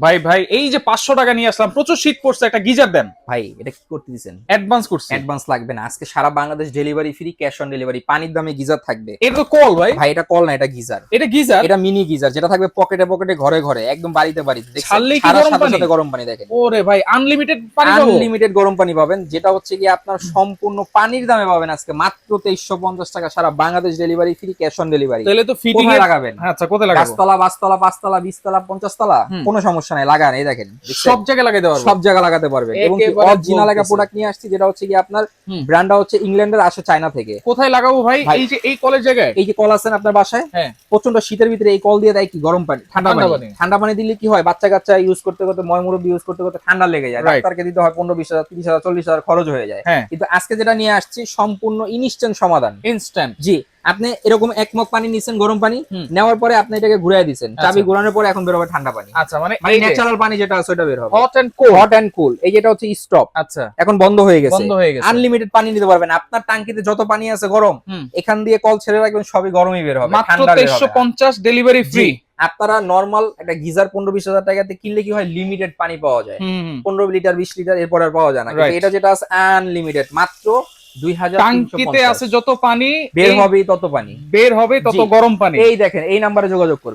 ভাই ভাই এই যে 500 টাকা নিয়ে আসলাম, প্রচুর শীত পড়ছে, একটা গিজার দেন ভাই এটা কি করতে দিছেন? অ্যাডভান্স করছি। অ্যাডভান্স লাগবে না, আজকে সারা Bangladesh delivery free, cash on delivery, পানির দামে গিজার থাকবে। এটা তো কল ভাই, ভাই এটা কল না, এটা গিজার। এটা গিজার। এটা মিনি গিজার, যেটা থাকবে পকেটে পকেটে, ঘরে ঘরে, একদম বাড়িতে বাড়িতে। দেখছেন ছাড়লেই কি ছাড়ার গরম সাথে পানি? সাথে গরম পানি দেখেন। ওরে ভাই আনলিমিটেড পানি পাবো। আনলিমিটেড গরম পানি পাবেন, যেটা হচ্ছে কি আপনার সম্পূর্ণ পানির দামে পাবেন আজকে মাত্র 2350 টাকা, সারা Bangladesh delivery free, cash on delivery. তাহলে তো ফিটিং কোথায় এ লাগাবেন? আচ্ছা কোথায় লাগাবো? গাছতলা, বাসতলা, 5তলা, 20তলা, 50তলা, কোনো সমস্যা নাই, লাগান। এই দেখেন সব জায়গায় লাগাইতে পারবো। সব জায়গা লাগাতে পারবেন। এবং একেবারে অরিজিনাল একটা বলতেছে। প্রোডাক্ট নিয়ে আসছি, যেটা হচ্ছে কি আপনার হুম। ব্র্যান্ডটা হচ্ছে ইংল্যান্ডের, আসে চায়না থেকে। কোথায় লাগাবো ভাই? ভাই, এই যে এই কলের জায়গায়। এই যে কল আছেন আপনার বাসায়, হ্যাঁ প্রচন্ড শীতের ভিতরে এই কল দিয়ে দেয় কি গরম পানি, ঠান্ডা ঠান্ডা পানি। পানি। ঠান্ডা পানি দিলে কি হয়, বাচ্চা কাচ্চা ইউজ করতে করতে, ময়মুরব্বী ইউজ করতে করতে ঠান্ডা লেগে যায়, Right. ডাক্তারকে দিতে হয় 15-20 হাজার, 30 হাজার, 40 হাজার খরচ হয়ে যায়। হ্যাঁ কিন্তু আজকে যেটা নিয়ে আসছি সম্পূর্ণ ইনস্ট্যান্ট সমাধান। ইনস্ট্যান্ট। জি, আপনি এরকম এক মগ পানি নিছেন, গরম পানি হুম। নেওয়ার পরে আপনি এটাকে ঘুরাই দিচ্ছেন, চাবি আচ্ছা। ঘোরানোর পরে এখন বের হবে ঠান্ডা পানি। আচ্ছা মানে মানে এই যে ন্যাচারাল পানি যেটা আছে ওটা বের হবে। Hot and cold. Hot and cool. এই যেটা হচ্ছে স্টপ, আচ্ছা এখন বন্ধ হয়ে গেছে। বন্ধ হয়ে গেছে। আনলিমিটেড পানি নিতে পারবেন। আপনার টাঙ্কিতে যত পানি আছে গরম, হুম। এখান দিয়ে কল ছেড়ে রাখবেন, সবই গরমই বের হবে, মাত্র ঠান্ডা বের হবে না। 2350 ডেলিভারি জি, ফ্রি। আপনারা নরমাল একটা গিজার 15-20 হাজার টাকাতে কিনলে কি হয়, লিমিটেড পানি পাওয়া যায়, হুম 15 লিটার 20 লিটার, এরপর আর পাওয়া যায় না। কিন্তু Right. এটা যেটা আছে আনলিমিটেড, মাত্র টাঙ্কিতে 2350। আছে যত পানি বের এই হবেই তত পানি। বের হবে তত জি। গরম পানি। এই দেখেন, এই নাম্বারে যোগাযোগ করুন।